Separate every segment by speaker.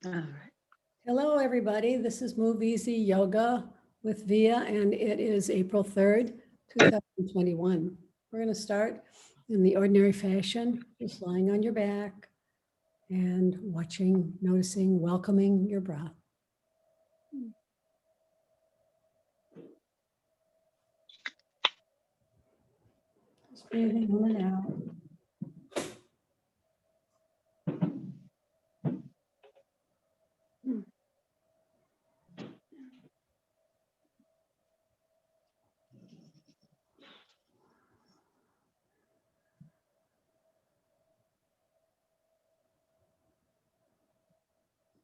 Speaker 1: All right.
Speaker 2: Hello, everybody. This is MoveEasy Yoga with Via, and it is April 3rd, 2021. We're going to start in the ordinary fashion, just lying on your back and watching, noticing, welcoming your breath. Just breathing in and out.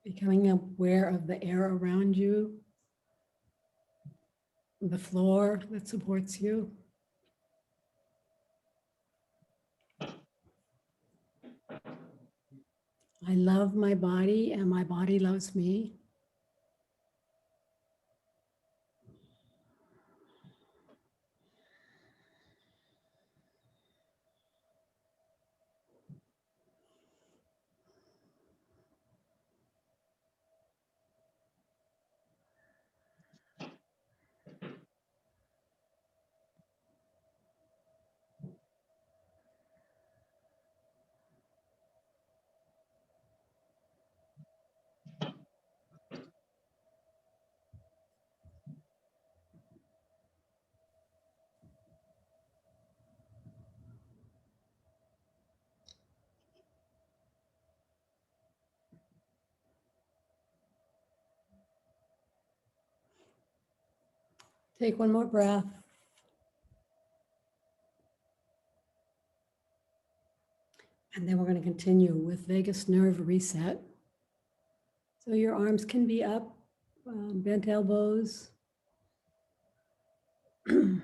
Speaker 2: Becoming aware of the air around you, the floor that supports you. I love my body and my body loves me. Take one more breath. And then we're going to continue with vagus nerve reset. So your arms can be up, bent elbows. You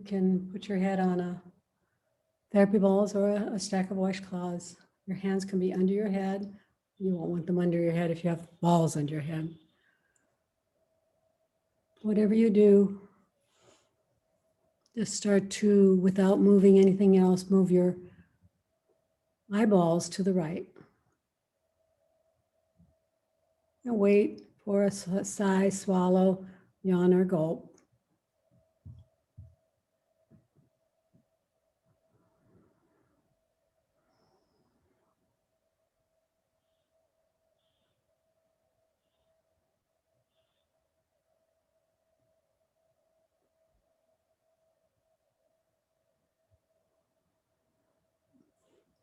Speaker 2: can put your head on a therapy balls or a stack of washcloths. Your hands can be under your head. You won't want them under your head if you have balls under your head. Whatever you do, just start to, without moving anything else, move your eyeballs to the right. And wait for a sigh, swallow, yawn, or gulp.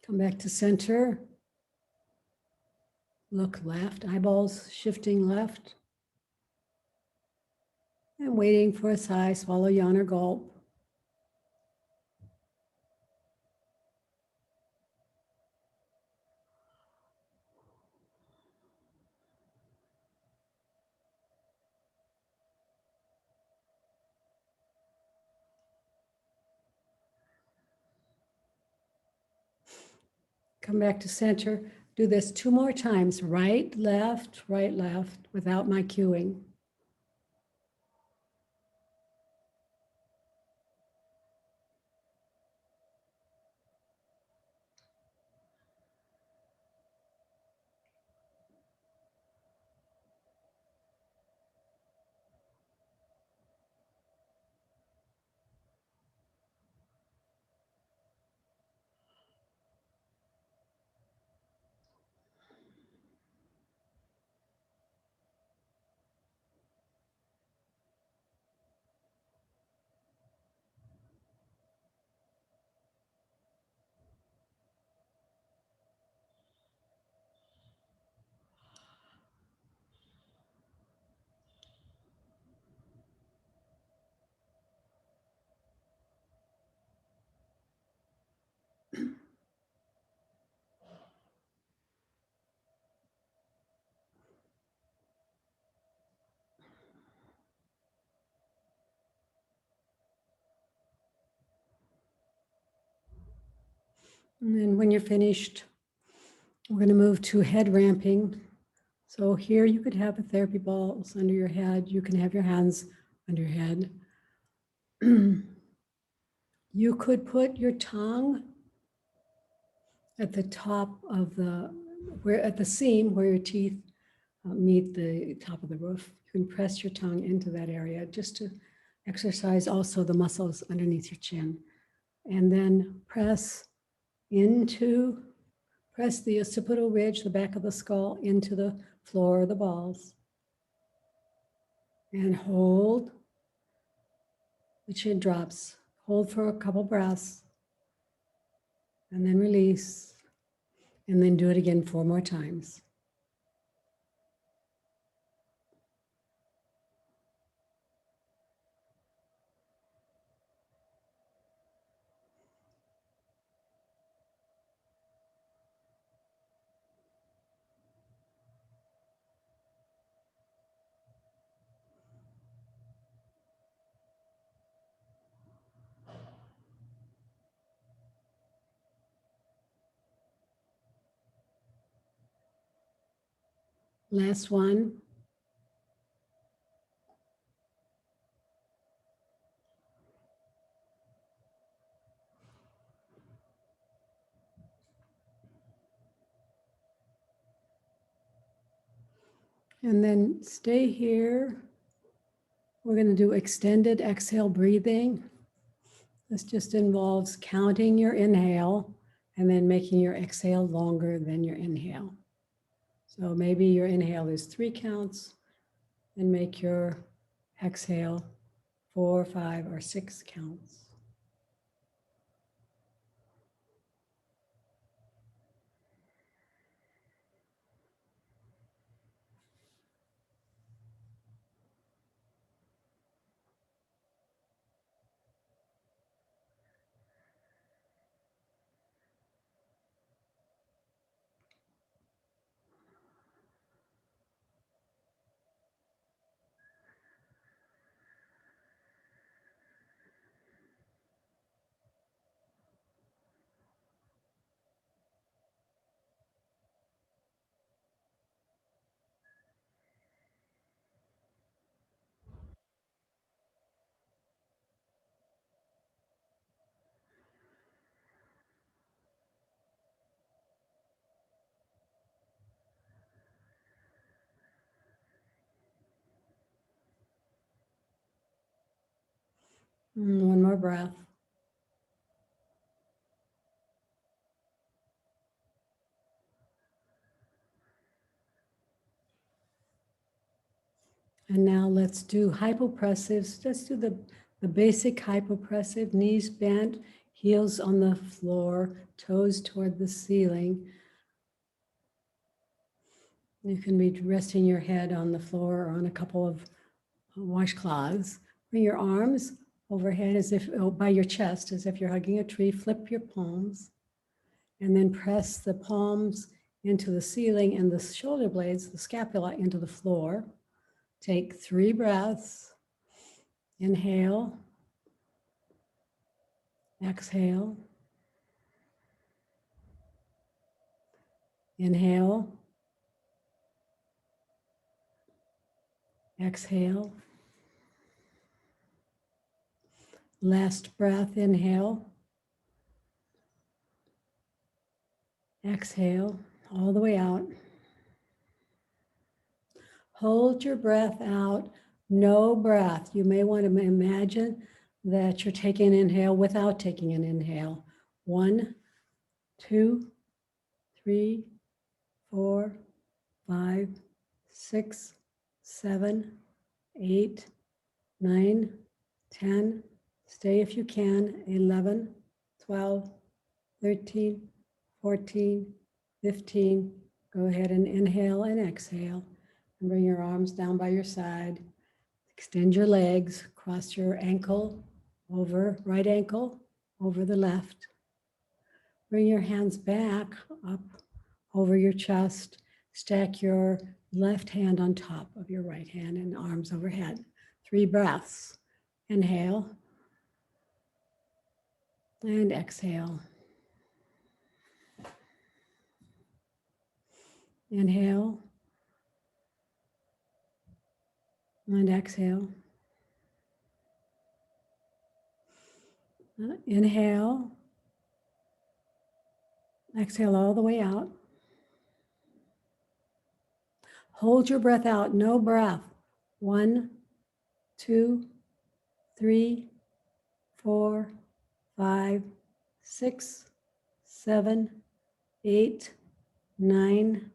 Speaker 2: Come back to center. Look left, eyeballs shifting left. And waiting for a sigh, swallow, yawn, or gulp. Come back to center. Do this 2 more times, right, left, without my cueing. And then when you're finished, we're going to move to head ramping. So here you could have a therapy balls under your head. You can have your hands under your head. You could put your tongue at the top of the where at the seam where your teeth meet the top of the roof. You can press your tongue into that area just to exercise also the muscles underneath your chin. And then press the occipital ridge, the back of the skull, into the floor of the balls. And hold. The chin drops. Hold for a couple breaths. And then release. And then do it again 4 more times. Last one. And then stay here. We're going to do extended exhale breathing. This just involves counting your inhale and then making your exhale longer than your inhale. So maybe your inhale is 3 counts and make your exhale 4, 5, or 6 counts. One more breath. And now let's do hypopressives. Let's do the basic hypopressive, knees bent, heels on the floor, toes toward the ceiling. You can be resting your head on the floor or on a couple of washcloths. Bring your arms overhead as if, by your chest, as if you're hugging a tree. Flip your palms and then press the palms into the ceiling and the shoulder blades, the scapula, into the floor. Take 3 breaths. Inhale. Exhale. Inhale. Exhale. Last breath, inhale. Exhale, all the way out. Hold your breath out, no breath. You may want to imagine that you're taking an inhale without taking an inhale. 1, 2, 3, 4, 5, 6, 7, 8, 9, 10. Stay if you can. 11, 12, 13, 14, 15. Go ahead and inhale and exhale. And bring your arms down by your side. Extend your legs, cross your ankle over, right ankle over the left. Bring your hands back up over your chest. Stack your left hand on top of your right hand and arms overhead. 3 breaths. Inhale and exhale. Inhale and exhale. Inhale. Exhale all the way out. Hold your breath out, no breath. 1, 2, 3, 4, 5, 6, 7, 8, 9,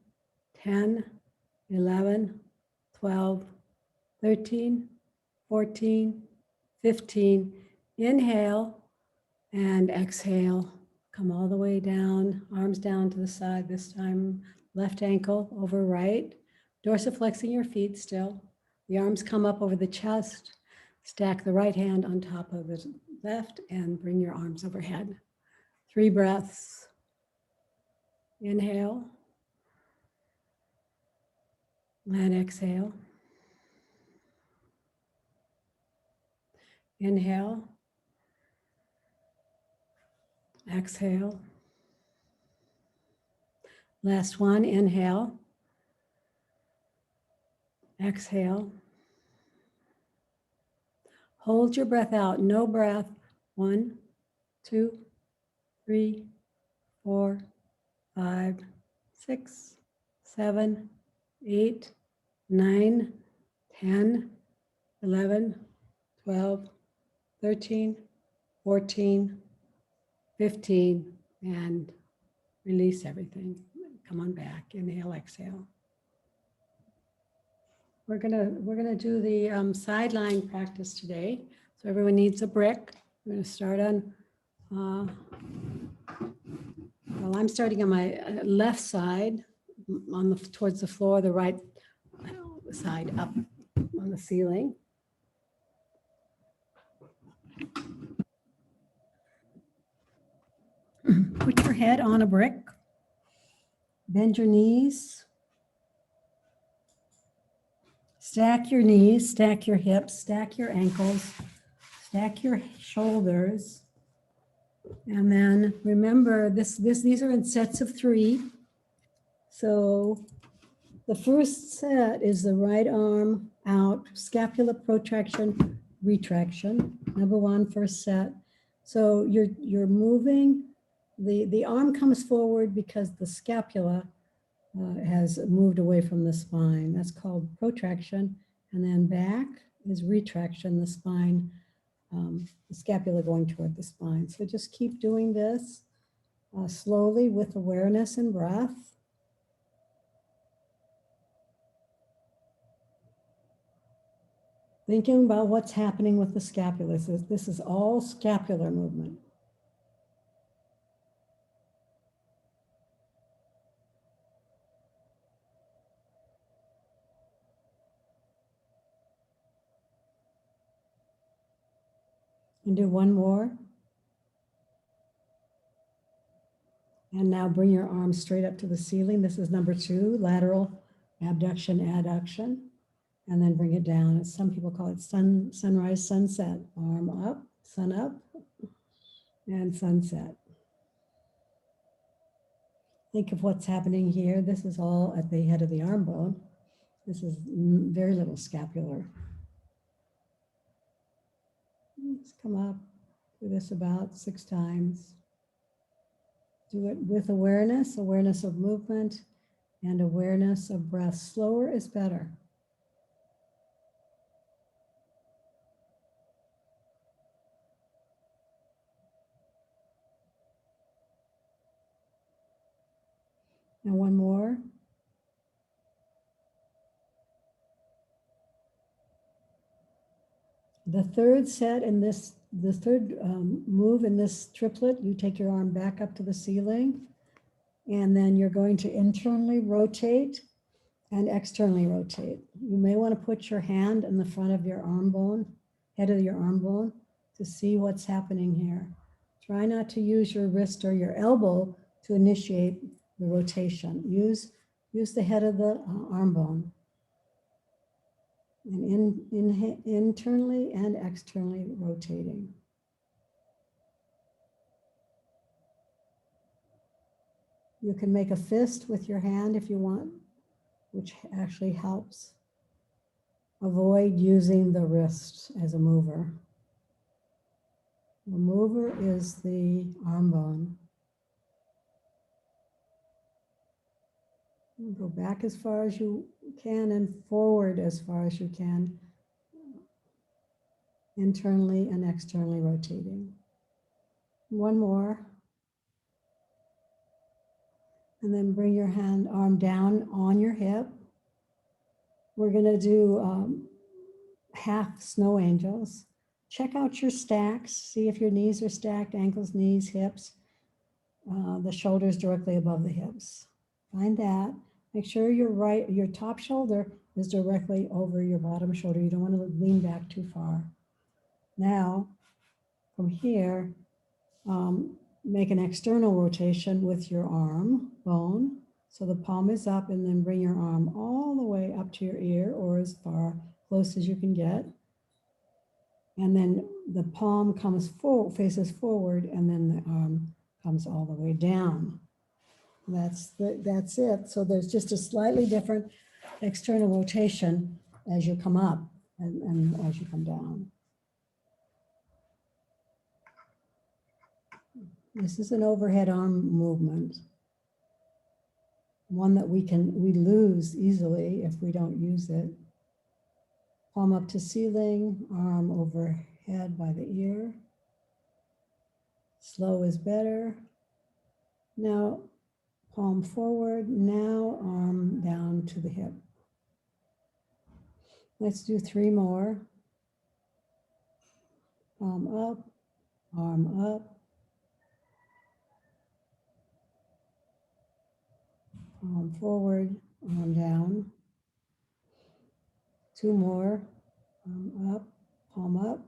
Speaker 2: 10, 11, 12, 13, 14, 15. Inhale and exhale. Come all the way down, arms down to the side. This time, left ankle over right. Dorsiflexing your feet still. The arms come up over the chest. Stack the right hand on top of the left and bring your arms overhead. 3 breaths. Inhale and exhale. Inhale, exhale. Last one, inhale, exhale. Hold your breath out, no breath. 1, 2, 3, 4, 5, 6, 7, 8, 9, 10, 11, 12, 13, 14, 15, and release everything. Come on back, inhale, exhale. We're gonna do the sideline practice today. So everyone needs a brick. We're gonna start on, well, I'm starting on my left side, towards the floor, the right side up on the ceiling. Put your head on a brick. Bend your knees. Stack your knees, stack your hips, stack your ankles, stack your shoulders. And then remember, these are in sets of 3. So the first set is the right arm out, scapula protraction, retraction. Number 1, first set. So you're moving, the arm comes forward because the scapula has moved away from the spine. That's called protraction. And then back is retraction, the spine, the scapula going toward the spine. So just keep doing this slowly with awareness and breath. Thinking about what's happening with the scapula. This is all scapular movement. And do one more. And now bring your arms straight up to the ceiling. This is number 2, lateral abduction, adduction. And then bring it down. Some people call it sunrise, sunset. Arm up, sun up, and sunset. Think of what's happening here. This is all at the head of the arm bone. This is very little scapular. Let's come up. Do this about 6 times. Do it with awareness, awareness of movement, and awareness of breath. Slower is better. And one more. The third set in this, the third move in this triplet, you take your arm back up to the ceiling, and then you're going to internally rotate and externally rotate. You may want to put your hand in the front of your arm bone, head of your arm bone, to see what's happening here. Try not to use your wrist or your elbow to initiate the rotation. Use the head of the arm bone. And internally and externally rotating. You can make a fist with your hand if you want, which actually helps. Avoid using the wrist as a mover. The mover is the arm bone. Go back as far as you can and forward as far as you can, internally and externally rotating. One more. And then bring your arm down on your hip. We're going to do half snow angels. Check out your stacks. See if your knees are stacked, ankles, knees, hips, the shoulders directly above the hips. Find that. Make sure your top shoulder is directly over your bottom shoulder. You don't want to lean back too far. Now, from here, make an external rotation with your arm bone. So the palm is up, and then bring your arm all the way up to your ear or as far close as you can get. And then the palm faces forward, and then the arm comes all the way down. That's it. So there's just a slightly different external rotation as you come up and as you come down. This is an overhead arm movement, one that we lose easily if we don't use it. Palm up to ceiling, arm overhead by the ear. Slow is better. Now, palm forward, now arm down to the hip. Let's do 3 more. Palm up, arm up. Palm forward, arm down. 2 more. Arm up, palm up.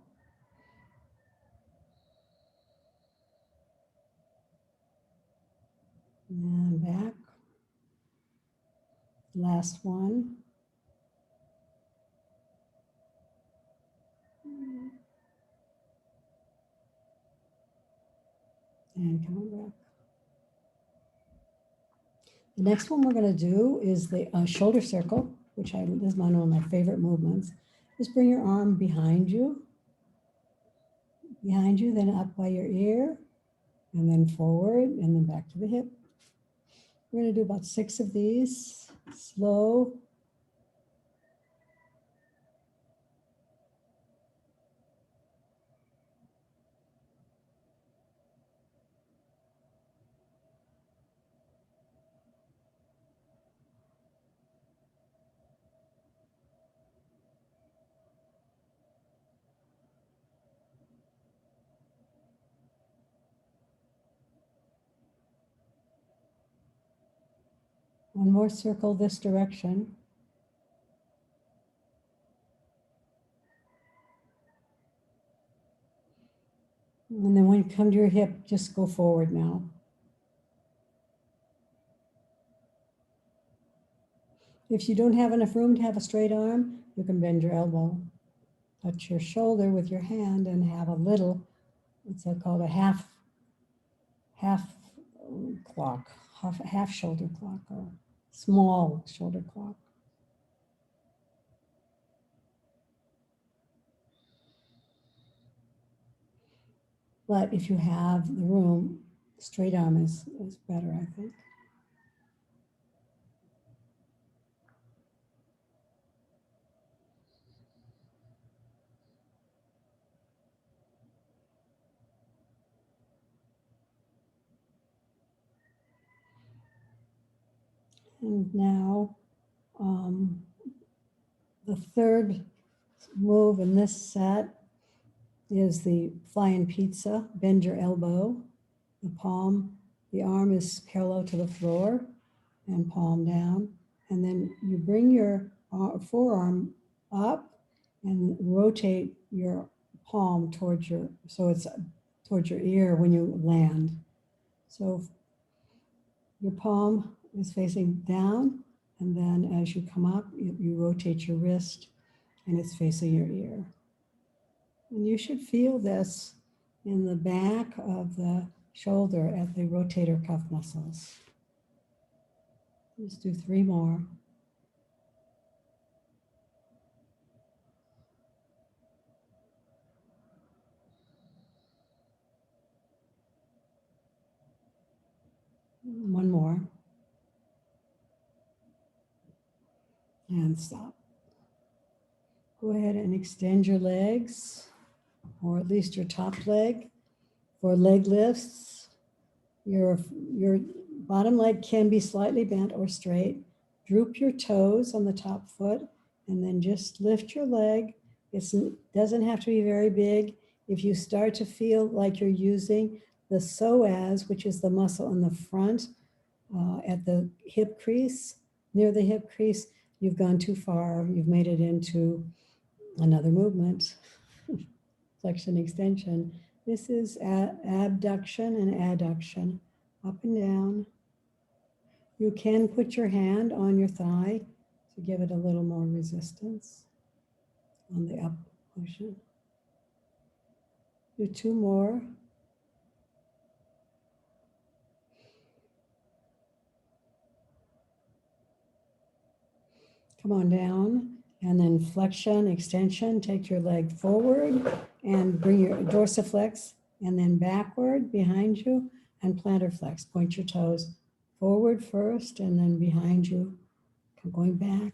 Speaker 2: And back. Last one. And coming back. The next one we're going to do is the shoulder circle, which is one of my favorite movements. Just bring your arm behind you, then up by your ear, and then forward, and then back to the hip. We're going to do about 6 of these, slow. One more circle this direction. And then when you come to your hip, just go forward now. If you don't have enough room to have a straight arm, you can bend your elbow. Touch your shoulder with your hand and have a little, it's called a half clock, half shoulder clock, or small shoulder clock. But if you have the room, straight arm is better, I think. And now the third move in this set is the flying pizza. Bend your elbow, the arm is parallel to the floor, and palm down. And then you bring your forearm up and rotate your palm towards it's towards your ear when you land. So your palm is facing down, and then as you come up, you rotate your wrist and it's facing your ear. And you should feel this in the back of the shoulder at the rotator cuff muscles. Let's do 3 more. One more. And stop. Go ahead and extend your legs, or at least your top leg. For leg lifts, your bottom leg can be slightly bent or straight. Droop your toes on the top foot, and then just lift your leg. It doesn't have to be very big. If you start to feel like you're using the psoas, which is the muscle in the front at the hip crease, near the hip crease, you've gone too far. You've made it into another movement, flexion extension. This is abduction and adduction, up and down. You can put your hand on your thigh to give it a little more resistance on the up motion. Do two more. Come on down, and then flexion, extension. Take your leg forward and bring your dorsiflex, and then backward behind you, and plantar flex. Point your toes forward first, and then behind you. Going back.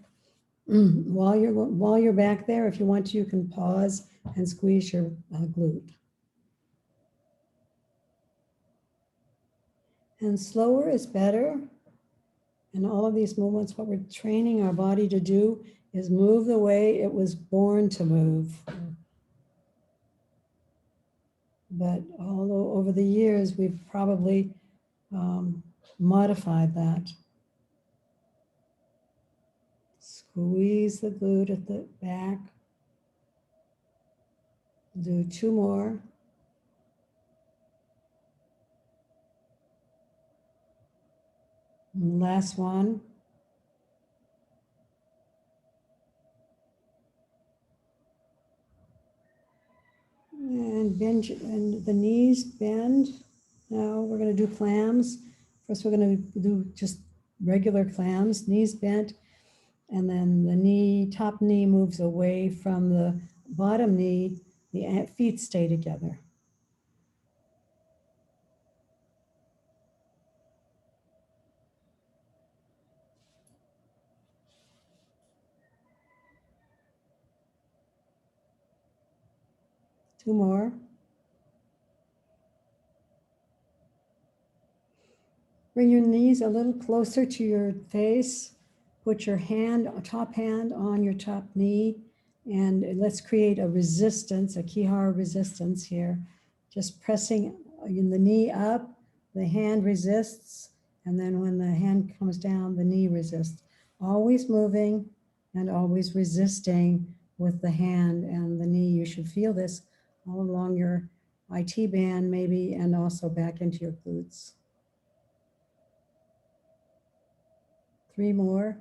Speaker 2: While you're back there, if you want to, you can pause and squeeze your glute. And slower is better. And all of these movements, what we're training our body to do is move the way it was born to move. But although over the years, we've probably modified that. Squeeze the glute at the back. Do two more. And last one. And bend, and the knees bend. Now we're going to do clams. First, we're going to do just regular clams, knees bent, and then the top knee moves away from the bottom knee. The feet stay together. Two more. Bring your knees a little closer to your face. Put your top hand on your top knee, and let's create a resistance, a Kihara resistance here. Just pressing the knee up, the hand resists, and then when the hand comes down, the knee resists. Always moving and always resisting with the hand and the knee. You should feel this all along your IT band maybe, and also back into your glutes. Three more.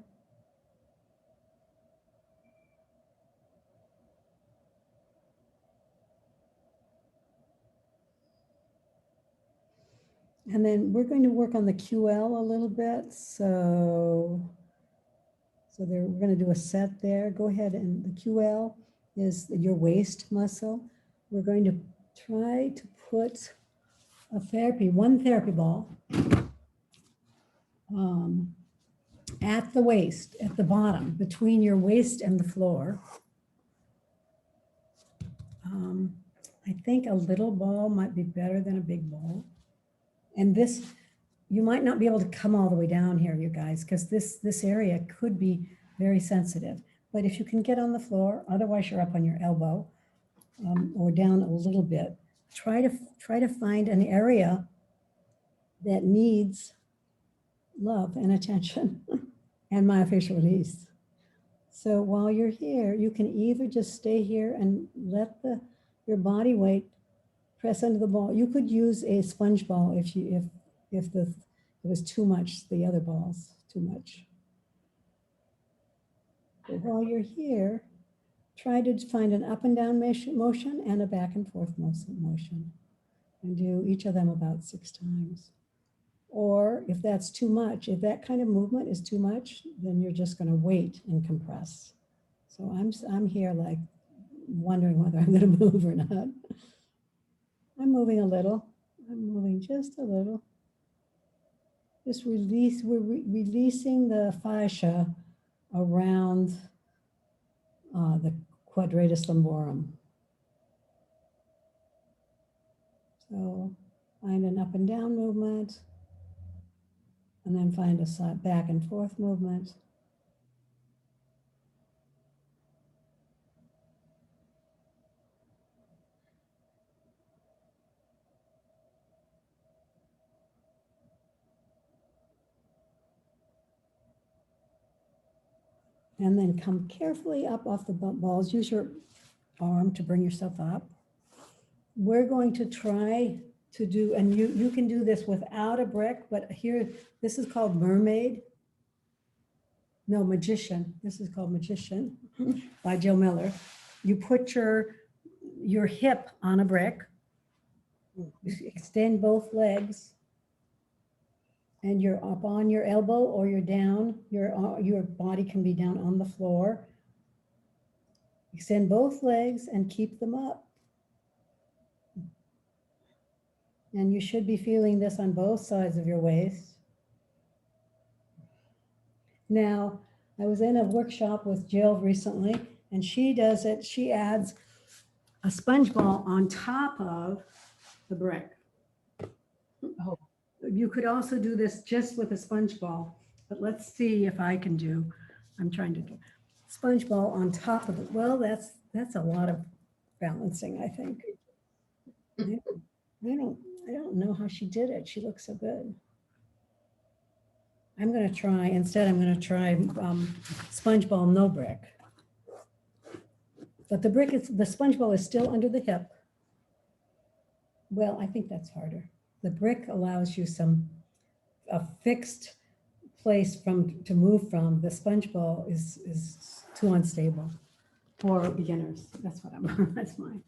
Speaker 2: And then we're going to work on the QL a little bit. So we're going to do a set there. Go ahead, and the QL is your waist muscle. We're going to try to put one therapy ball at the waist, at the bottom, between your waist and the floor. I think a little ball might be better than a big ball. And this, you might not be able to come all the way down here, you guys, because this area could be very sensitive. But if you can get on the floor, otherwise you're up on your elbow or down a little bit. Try to find an area that needs love and attention and myofascial release. So while you're here, you can either just stay here and let your body weight press under the ball. You could use a sponge ball if it was too much, the other balls, too much. But while you're here, try to find an up and down motion and a back and forth motion. And do each of them about 6 times. Or if that's too much, if that kind of movement is too much, then you're just going to wait and compress. So I'm here like wondering whether I'm going to move or not. I'm moving a little. I'm moving just a little. Just release. We're releasing the fascia around the quadratus lumborum. So find an up and down movement, and then find a side back and forth movement. And then come carefully up off the balls. Use your arm to bring yourself up. We're going to try to do, and you can do this without a brick, but here, this is called mermaid. No, magician. This is called Magician by Jill Miller. You put your hip on a brick, extend both legs, and you're up on your elbow or you're down. Your body can be down on the floor. Extend both legs and keep them up. And you should be feeling this on both sides of your waist. Now, I was in a workshop with Jill recently, and she does it. She adds a sponge ball on top of the brick.
Speaker 1: Oh.
Speaker 2: You could also do this just with a sponge ball, but let's see if I can do. I'm trying to do sponge ball on top of it. Well, that's a lot of balancing, I think. I don't know how she did it. She looks so good. I'm going to try, instead I'm going to try sponge ball, no brick. But the sponge ball is still under the hip. Well, I think that's harder. The brick allows you a fixed place to move from. The sponge ball is too unstable for beginners. That's that's mine.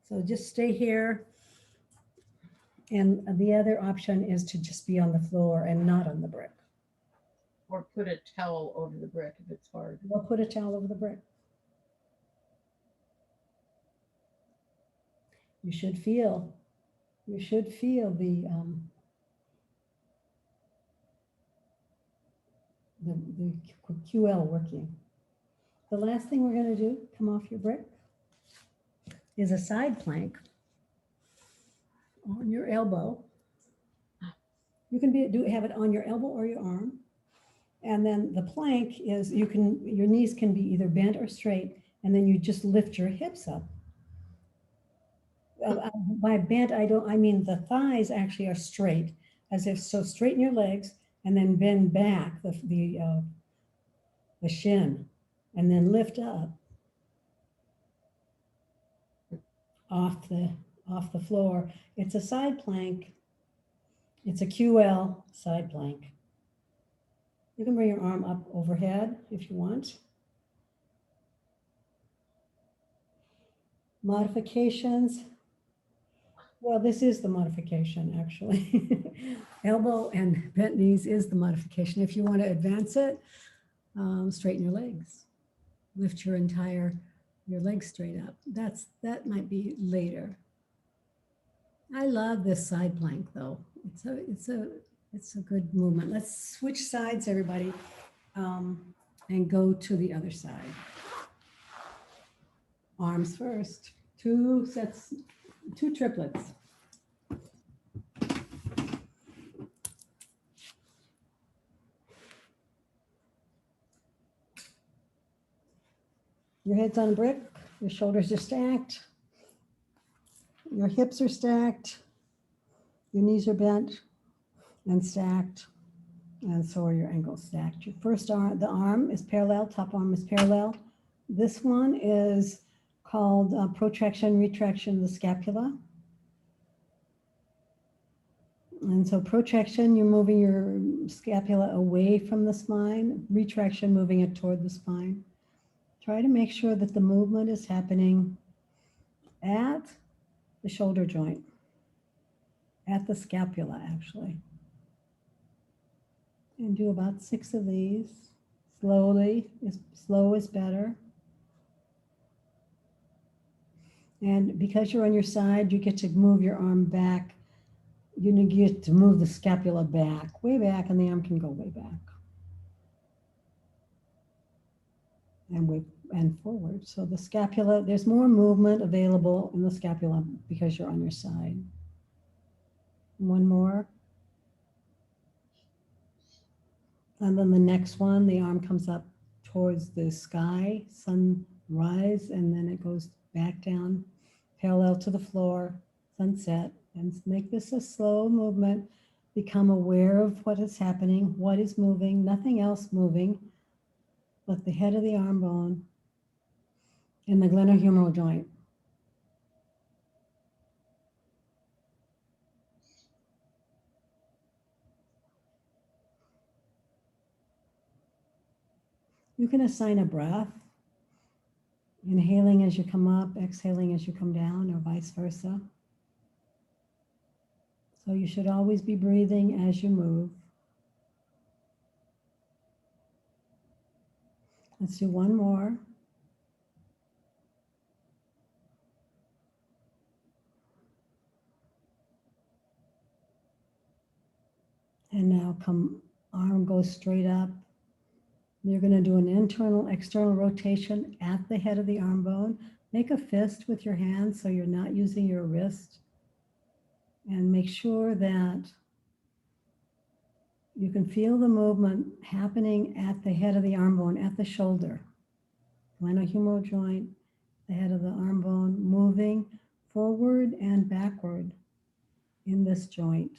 Speaker 2: So just stay here. And the other option is to just be on the floor and not on the brick.
Speaker 1: Or put a towel over the brick if it's hard.
Speaker 2: Or put a towel over the brick. You should feel the QL working. The last thing we're going to do, come off your brick, is a side plank on your elbow. You can have it on your elbow or your arm. And then the plank is, your knees can be either bent or straight, and then you just lift your hips up. By bent, I mean the thighs actually are straight, as if, so straighten your legs and then bend back the shin, and then lift up off the floor. It's a side plank. It's a QL side plank. You can bring your arm up overhead if you want. Modifications. Well, this is the modification, actually. Elbow and bent knees is the modification. If you want to advance it, straighten your legs. Lift your legs straight up. That might be later. I love this side plank, though. It's a good movement. Let's switch sides, everybody, and go to the other side. Arms first. 2 sets. 2 triplets. Your head's on a brick, your shoulders are stacked, your hips are stacked, your knees are bent and stacked, and so are your ankles stacked. Your first arm, the arm is parallel, top arm is parallel. This one is called protraction, retraction of the scapula. And so protraction, you're moving your scapula away from the spine. Retraction, moving it toward the spine. Try to make sure that the movement is happening at the shoulder joint, at the scapula, actually. And do about 6 of these. Slowly, slow is better. And because you're on your side, you get to move your arm back. You get to move the scapula back, way back, and the arm can go way back. and forward. So the scapula, there's more movement available in the scapula because you're on your side. One more. And then the next one, the arm comes up towards the sky, sunrise, and then it goes back down parallel to the floor, sunset. And make this a slow movement. Become aware of what is happening, what is moving, nothing else moving but the head of the arm bone and the glenohumeral joint. You can assign a breath, inhaling as you come up, exhaling as you come down, or vice versa. So you should always be breathing as you move. Let's do one more. And now arm goes straight up. You're going to do an internal, external rotation at the head of the arm bone. Make a fist with your hand so you're not using your wrist. And make sure that you can feel the movement happening at the head of the arm bone, at the shoulder. Glenohumeral joint, the head of the arm bone, moving forward and backward in this joint.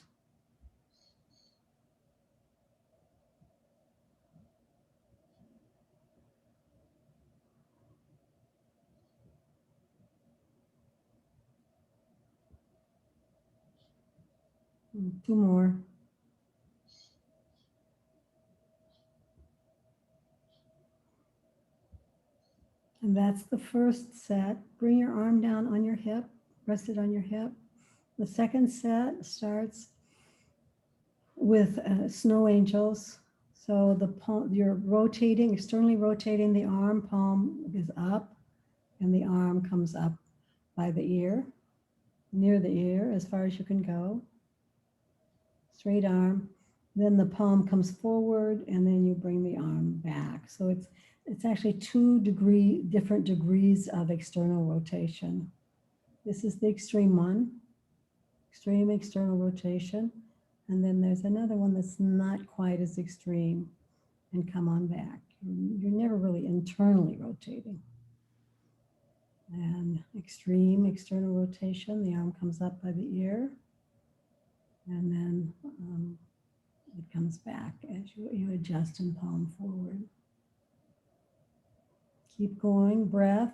Speaker 2: Two more. And that's the first set. Bring your arm down on your hip, rest it on your hip. The second set starts with snow angels. So the palm, you're rotating, externally rotating the arm, palm is up, and the arm comes up by the ear, near the ear, as far as you can go. Straight arm. Then the palm comes forward, and then you bring the arm back. So it's actually different degrees of external rotation. This is the extreme one, extreme external rotation. And then there's another one that's not quite as extreme, and come on back. You're never really internally rotating. And extreme external rotation, the arm comes up by the ear, and then it comes back as you adjust and palm forward. Keep going, breath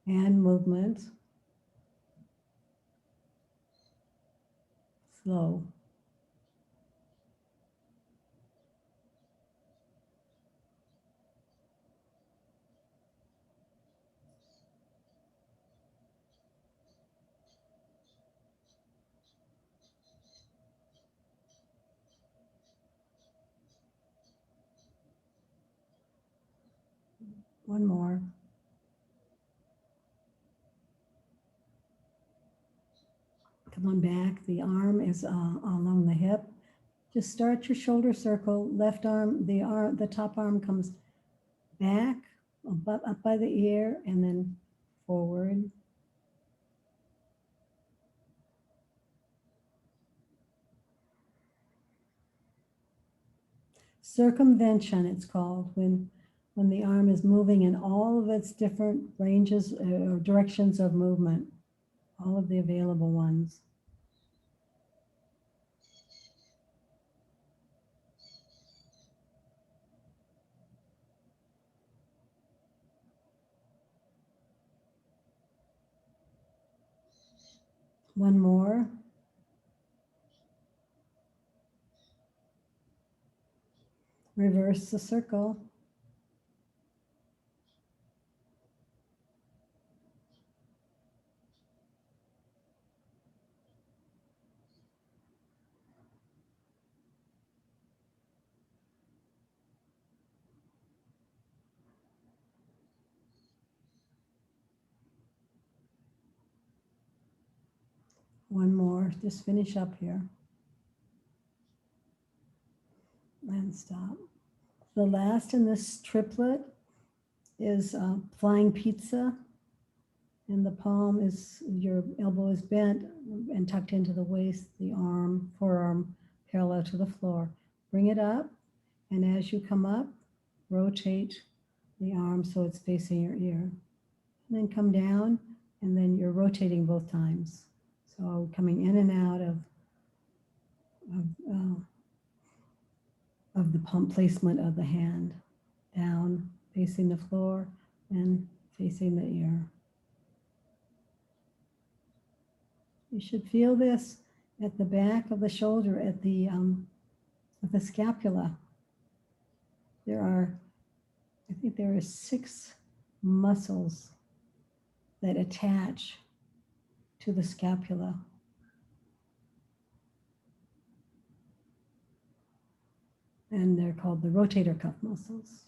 Speaker 2: and movement. Slow. One more. Come on back. The arm is along the hip. Just start your shoulder circle. Left arm, the top arm comes back, up by the ear, and then forward. Circumvention, it's called, when the arm is moving in all of its different ranges or directions of movement, all of the available ones. One more. Reverse the circle. One more. Just finish up here. And stop. The last in this triplet is flying pizza, and the palm is, your elbow is bent and tucked into the waist, the arm, forearm parallel to the floor. Bring it up, and as you come up, rotate the arm so it's facing your ear. And then come down, and then you're rotating both times. So coming in and out of the palm placement of the hand, down, facing the floor, and facing the ear. You should feel this at the back of the shoulder, at the scapula. I think there are 6 muscles that attach to the scapula. And they're called the rotator cuff muscles.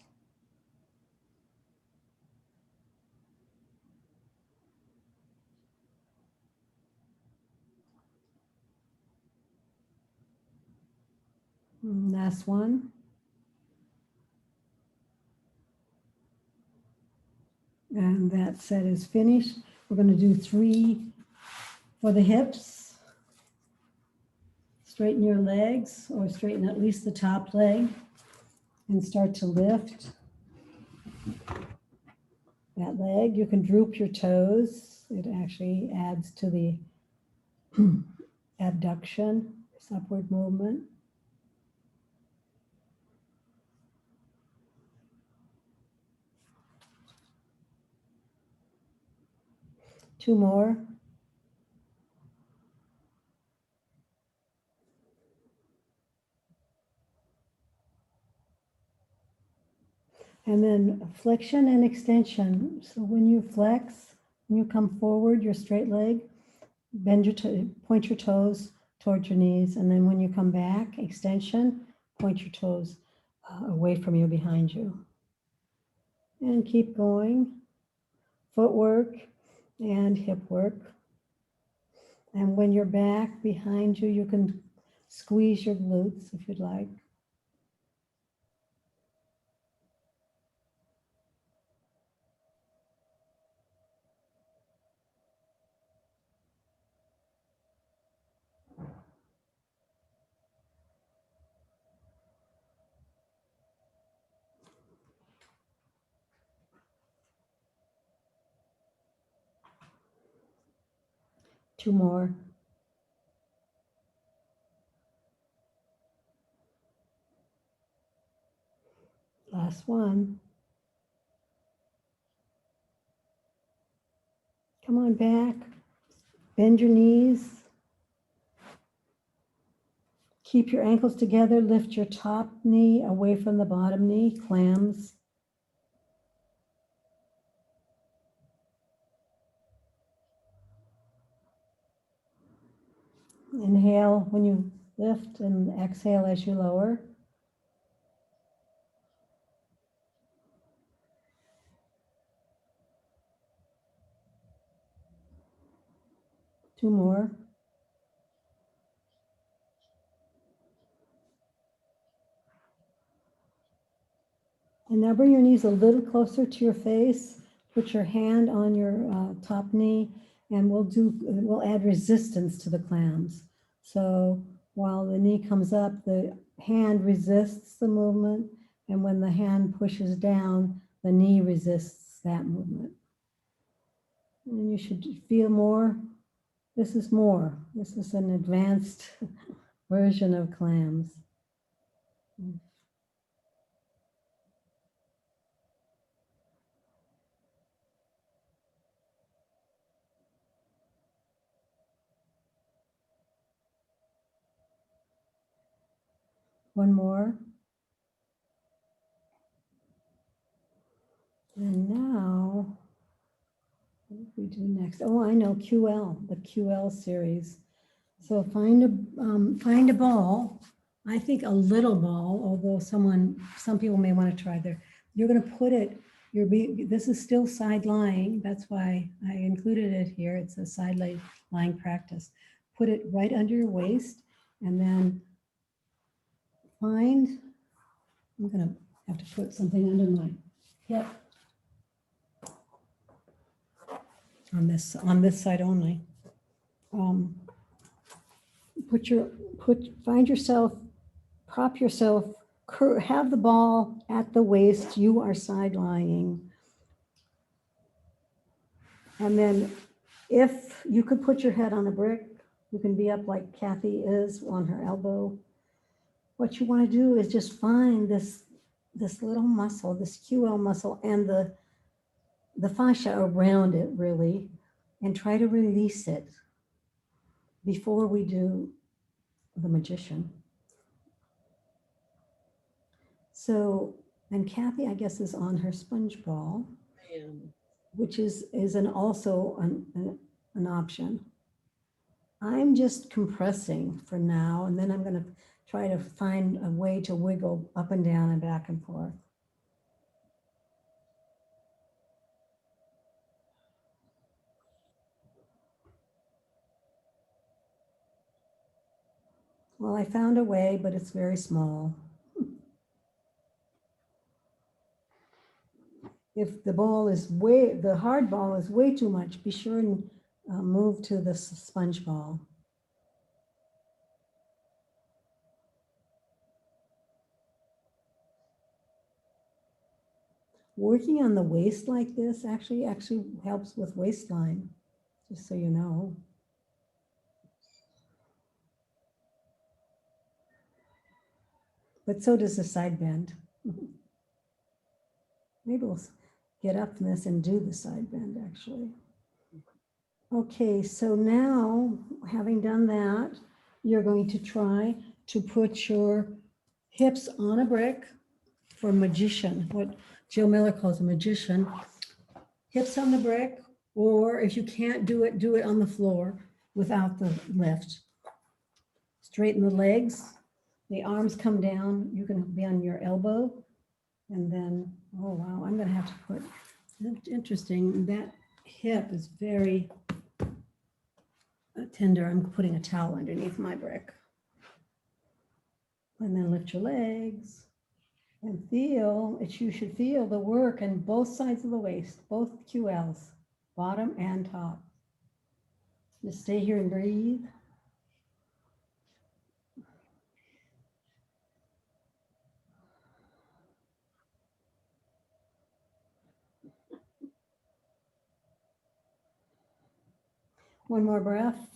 Speaker 2: Last one. And that set is finished. We're going to do 3 for the hips. Straighten your legs, or straighten at least the top leg, and start to lift that leg. You can droop your toes. It actually adds to the abduction, this upward movement. Two more. And then flexion and extension. So when you flex, when you come forward, your straight leg, bend your point your toes towards your knees. And then when you come back, extension, point your toes away from you, behind you. And keep going. Footwork and hip work. And when you're back behind you, you can squeeze your glutes if you'd like. Two more. Last one. Come on back. Bend your knees. Keep your ankles together. Lift your top knee away from the bottom knee. Clams. Inhale when you lift and exhale as you lower. Two more. And now bring your knees a little closer to your face. Put your hand on your top knee, and we'll add resistance to the clams. So while the knee comes up, the hand resists the movement, and when the hand pushes down, the knee resists that movement. And you should feel more. This is more. This is an advanced version of clams. One more. And now, what do we do next? Oh, I know, QL, the QL series. So find a ball. I think a little ball, although some people may want to try there. You're going to put it, this is still side lying. That's why I included it here. It's a side lying practice. Put it right under your waist, and then I'm going to have to put something under my hip. on this side only. Find yourself, prop yourself, have the ball at the waist, you are side lying. And then if you could put your head on a brick, you can be up like Kathy is on her elbow. What you want to do is just find this little muscle, this QL muscle, and the fascia around it really, and try to release it before we do the magician. So, and Kathy, I guess, is on her sponge ball, which is also an option. I'm just compressing for now, and then I'm going to try to find a way to wiggle up and down and back and forth. Well, I found a way, but it's very small. If the hard ball is way too much, be sure and move to the sponge ball. Working on the waist like this actually helps with waistline, just so you know. But so does the side bend. Maybe we'll get up from this and do the side bend actually. Okay, so now, having done that, you're going to try to put your hips on a brick for magician, what Jill Miller calls a magician. Hips on the brick, or if you can't do it on the floor without the lift. Straighten the legs, the arms come down, you can be on your elbow, and then, oh wow, I'm gonna have to put, interesting, that hip is very tender. I'm putting a towel underneath my brick. And then lift your legs and you should feel the work on both sides of the waist, both QLs, bottom and top. Just stay here and breathe. One more breath.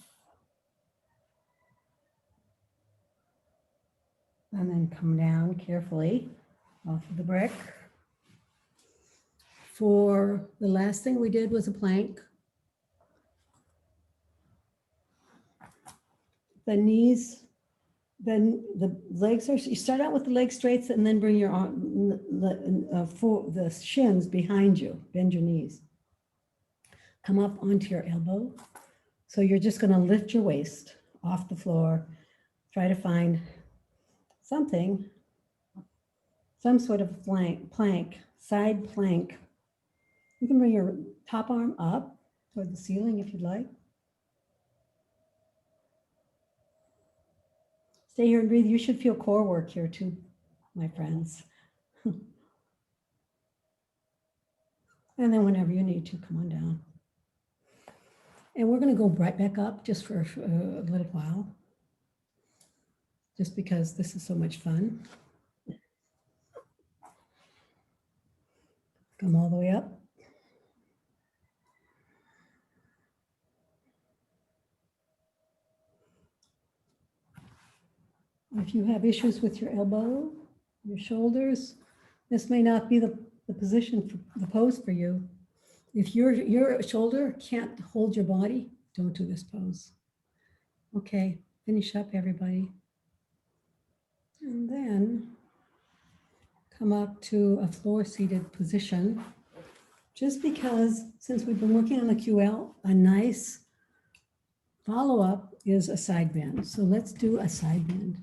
Speaker 2: And then come down carefully off of the brick. For the last thing we did was a plank. The knees, then the legs you start out with the leg straights and then bring your arm, the shins behind you, bend your knees. Come up onto your elbow. So you're just going to lift your waist off the floor. Try to find something, some sort of plank, side plank. You can bring your top arm up toward the ceiling if you'd like. Stay here and breathe. You should feel core work here too, my friends. And then whenever you need to, come on down. And we're going to go right back up just for a little while, just because this is so much fun. Come all the way up. If you have issues with your elbow, your shoulders, this may not be the position for the pose for you. If your shoulder can't hold your body, don't do this pose. Okay, finish up everybody. And then come up to a floor seated position. Just because since we've been working on the QL, a nice follow-up is a side bend. So let's do a side bend.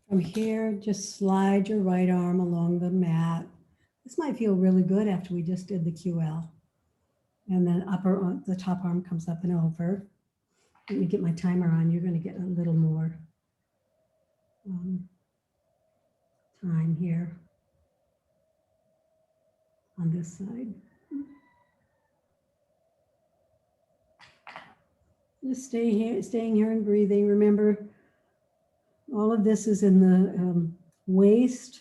Speaker 2: From here, just slide your right arm along the mat. This might feel really good after we just did the QL. And then the top arm comes up and over. Let me get my timer on. You're going to get a little more. spine here on this side. Just staying here and breathing. Remember, all of this is in the waist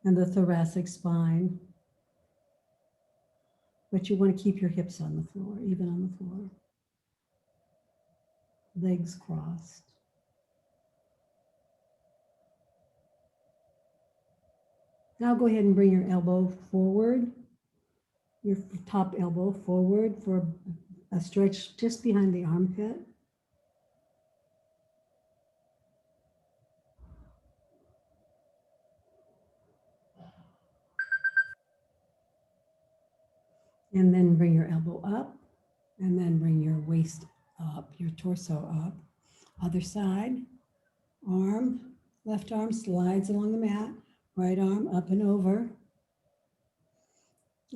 Speaker 2: and the thoracic spine. But you want to keep your hips on the floor, even on the floor. Legs crossed. Now go ahead and bring your elbow forward, your top elbow forward for a stretch just behind the armpit. And then bring your elbow up, and then bring your waist up, your torso up. Other side, arm, left arm slides along the mat, right arm up and over.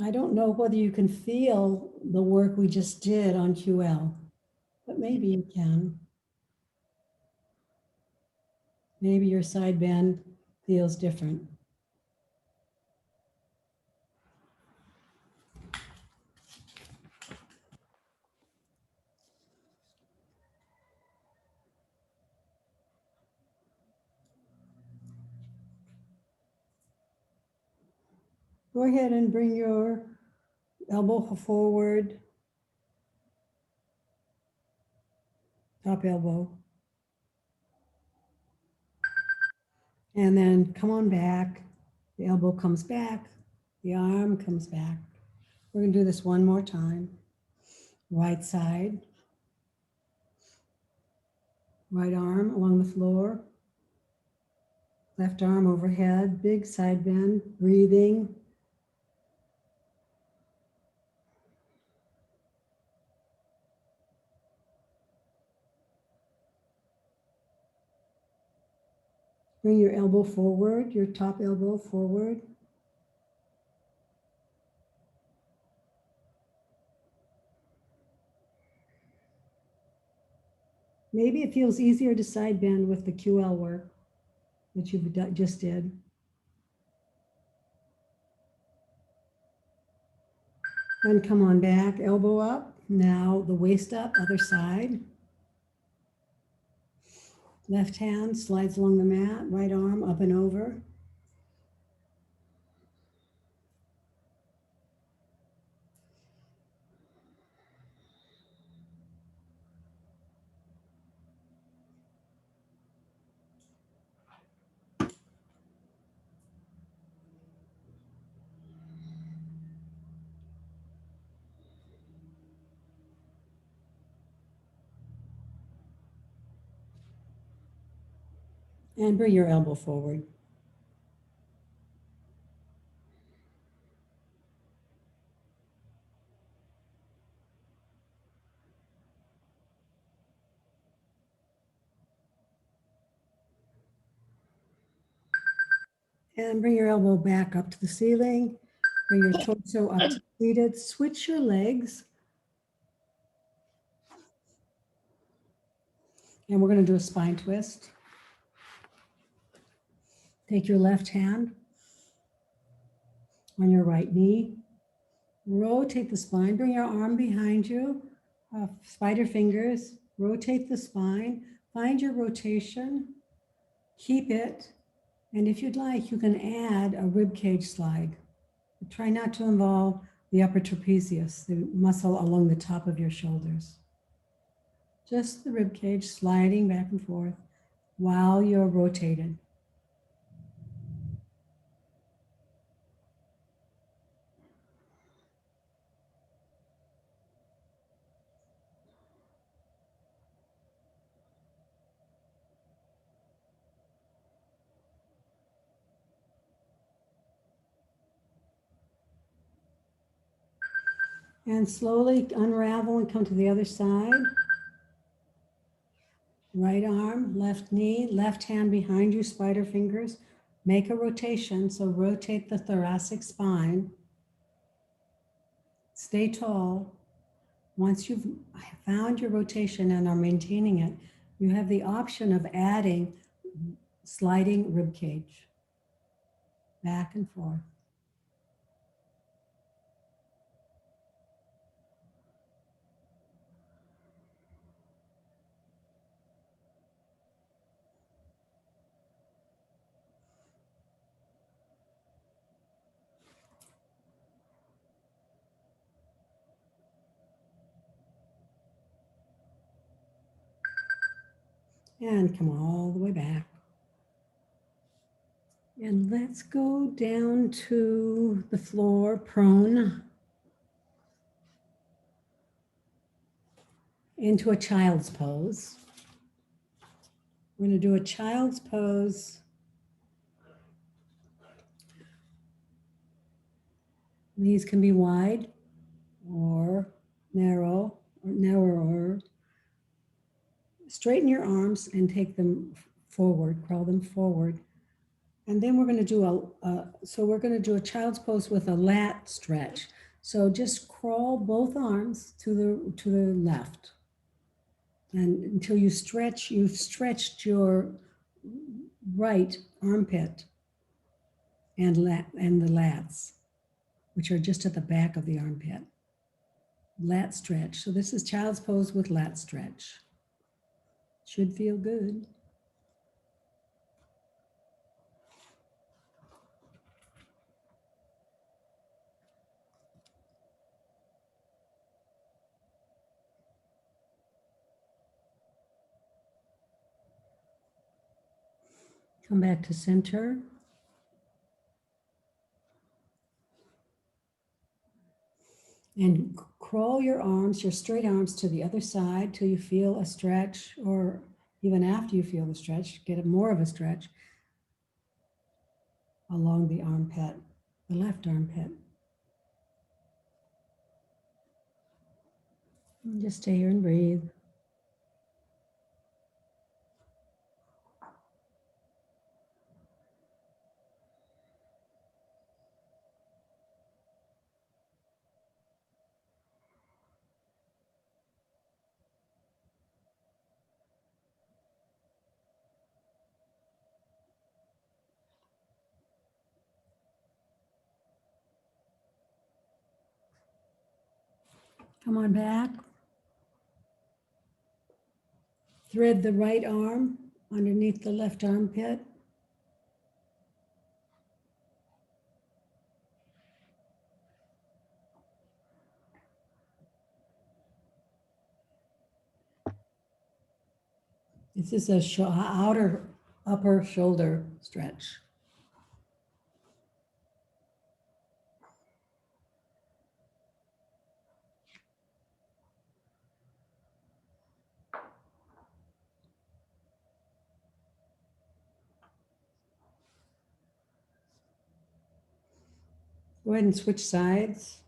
Speaker 2: I don't know whether you can feel the work we just did on QL, but maybe you can. Maybe your side bend feels different. Go ahead and bring your elbow forward, top elbow. And then come on back. The elbow comes back. The arm comes back. We're going to do this one more time. Right side. Right arm along the floor. Left arm overhead. Big side bend. Breathing. Bring your elbow forward, your top elbow forward. Maybe it feels easier to side bend with the QL work that you just did. And come on back, elbow up. Now the waist up, other side. Left hand slides along the mat, right arm up and over. And bring your elbow forward. And bring your elbow back up to the ceiling. Bring your torso up to seated. Switch your legs. And we're going to do a spine twist. Take your left hand on your right knee. Rotate the spine. Bring your arm behind you. Spider fingers. Rotate the spine. Find your rotation. Keep it. And if you'd like, you can add a rib cage slide. Try not to involve the upper trapezius, the muscle along the top of your shoulders. Just the rib cage sliding back and forth while you're rotated. And slowly unravel and come to the other side. Right arm, left knee, left hand behind you, spider fingers. Make a rotation, so rotate the thoracic spine. Stay tall. Once you've found your rotation and are maintaining it, you have the option of adding sliding rib cage. back and forth. And come all the way back. And let's go down to the floor, prone, into a child's pose. We're going to do a child's pose. These can be wide or narrow or narrower. Straighten your arms and take them forward, crawl them forward. And then we're going to do a child's pose with a lat stretch. So just crawl both arms to the left. And until you've stretched your right armpit and the lats, which are just at the back of the armpit. Lat stretch. So this is child's pose with lat stretch. Should feel good. Come back to center. And crawl your straight arms to the other side till you feel a stretch, or even after you feel the stretch, get more of a stretch along the armpit, the left armpit. And just stay here and breathe. Come on back. Thread the right arm underneath the left armpit. This is a outer upper shoulder stretch. Go ahead and switch sides.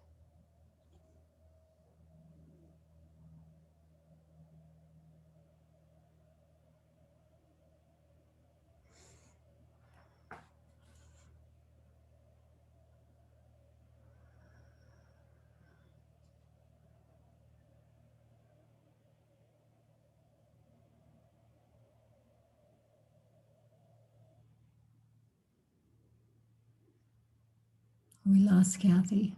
Speaker 2: We lost Kathy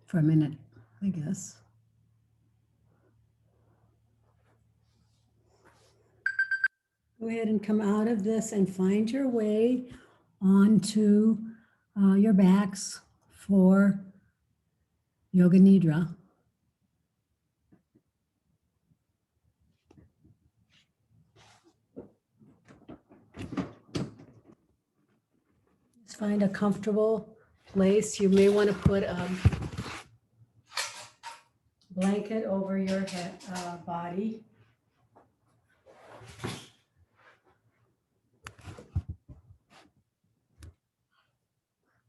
Speaker 2: for a minute, I guess. Go ahead and come out of this and find your way onto your backs for Yoga Nidra. Just find a comfortable place. You may want to put a blanket over your head, body.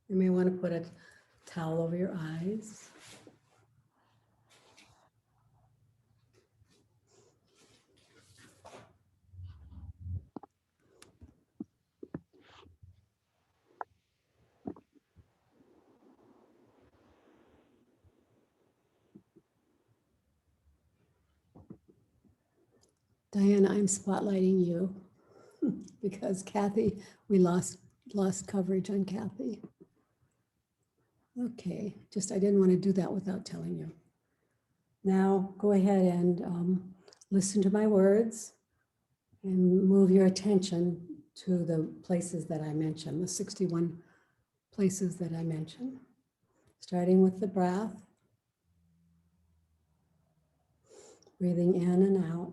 Speaker 2: You may want to put a towel over your eyes. Diana, I'm spotlighting you. because Kathy, we lost coverage on Kathy. Okay, just I didn't want to do that without telling you. Now go ahead and listen to my words and move your attention to the places that I mentioned, the 61 places that I mentioned. Starting with the breath, breathing in and out.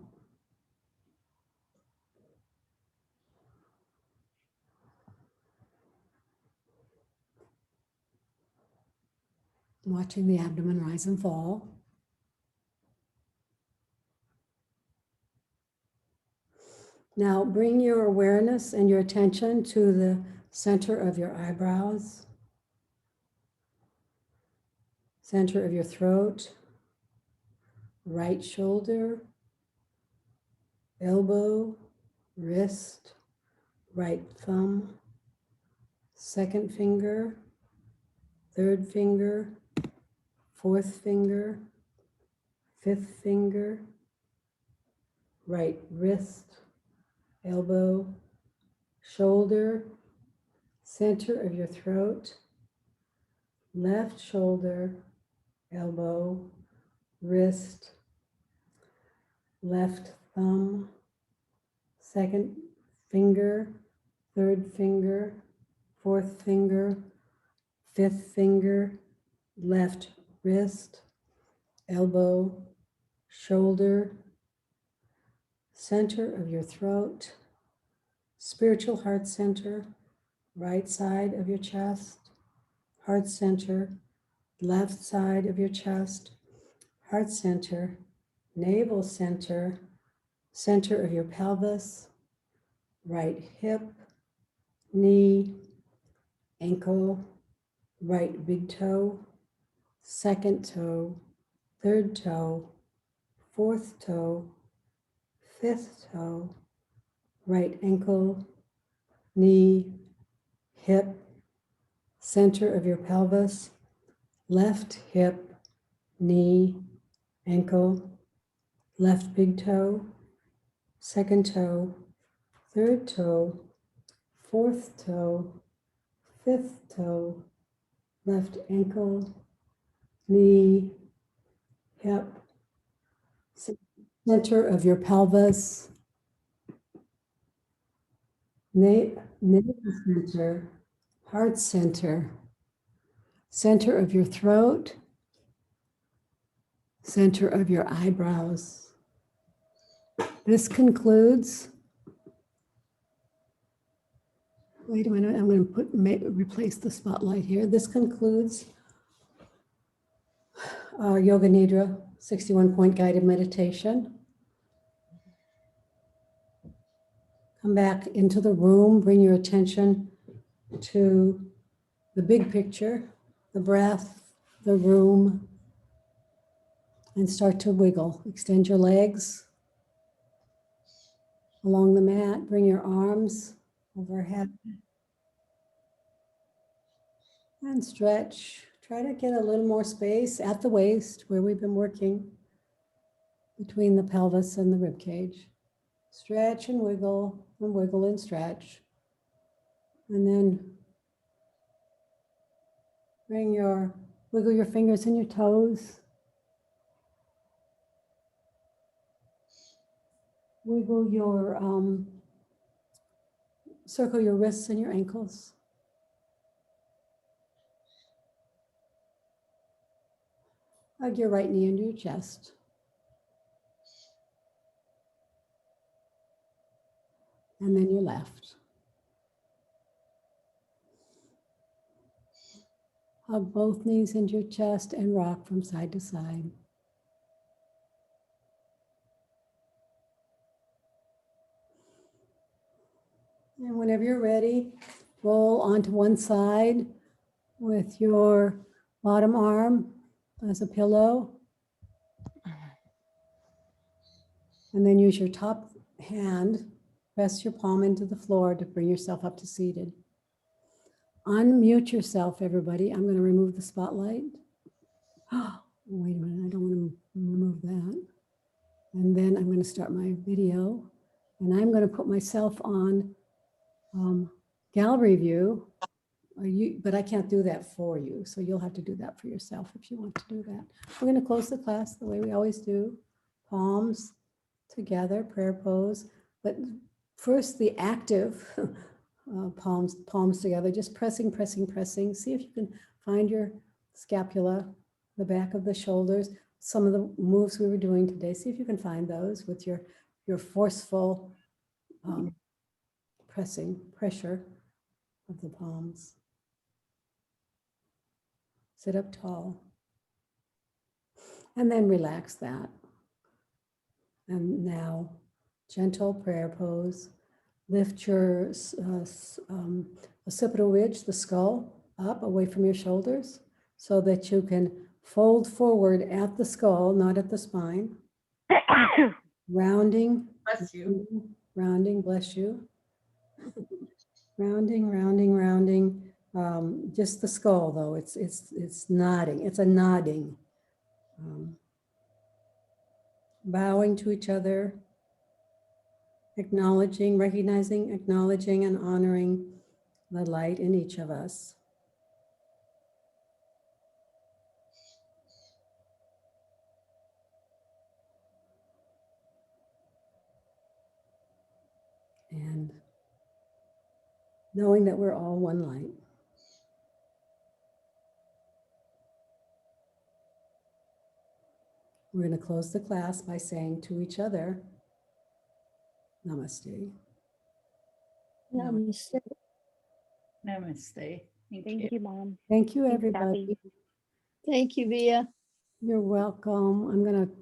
Speaker 2: Watching the abdomen rise and fall. Now bring your awareness and your attention to the center of your eyebrows, center of your throat, right shoulder, elbow, wrist, right thumb, second finger, third finger, fourth finger, fifth finger, right wrist, elbow, shoulder, center of your throat, left shoulder, elbow, wrist, left thumb, second finger, third finger, fourth finger, fifth finger, left wrist, elbow, shoulder, center of your throat, spiritual heart center, right side of your chest, heart center, left side of your chest, heart center, navel center, center of your pelvis, right hip, knee, ankle, right big toe, second toe, third toe, fourth toe, fifth toe, right ankle, knee, hip, center of your pelvis, left hip, knee, ankle, left big toe, second toe, third toe, fourth toe, fifth toe, left ankle, knee, hip, center of your pelvis, navel center, heart center, center of your throat, center of your eyebrows. This concludes, wait a minute, I'm going to replace the spotlight here. This concludes our Yoga Nidra 61-point guided meditation. Come back into the room, bring your attention to the big picture, the breath, the room, and start to wiggle. Extend your legs along the mat, bring your arms overhead and stretch. Try to get a little more space at the waist where we've been working between the pelvis and the rib cage. Stretch and wiggle and stretch. And then wiggle your fingers and your toes. Wiggle circle your wrists and your ankles. Hug your right knee into your chest. And then your left. Hug both knees into your chest and rock from side to side. And whenever you're ready, roll onto one side with your bottom arm as a pillow. And then use your top hand, press your palm into the floor to bring yourself up to seated. Unmute yourself, everybody. I'm going to remove the spotlight. Oh, wait a minute, I don't want to remove that. And then I'm going to start my video. And I'm going to put myself on gallery view. But I can't do that for you. So you'll have to do that for yourself if you want to do that. We're going to close the class the way we always do. Palms together, prayer pose. But first the active palms together, just pressing, pressing, pressing. See if you can find your scapula, the back of the shoulders. Some of the moves we were doing today, see if you can find those with your forceful pressure of the palms. Sit up tall. And then relax that. And now, gentle prayer pose. Lift your occipital ridge, the skull, up away from your shoulders so that you can fold forward at the skull, not at the spine. Rounding.
Speaker 1: Bless you.
Speaker 2: Rounding, bless you. Rounding, rounding, rounding. Just the skull, though. It's nodding. It's a nodding. Bowing to each other, acknowledging, recognizing, acknowledging, and honoring the light in each of us. And knowing that we're all one light. We're going to close the class by saying to each other, Namaste.
Speaker 3: Namaste.
Speaker 1: Namaste.
Speaker 3: Thank you, Mom.
Speaker 2: Thank you,
Speaker 3: Thanks,
Speaker 2: everybody.
Speaker 3: Kathy.
Speaker 4: Thank you, Via.
Speaker 2: You're welcome. I'm going to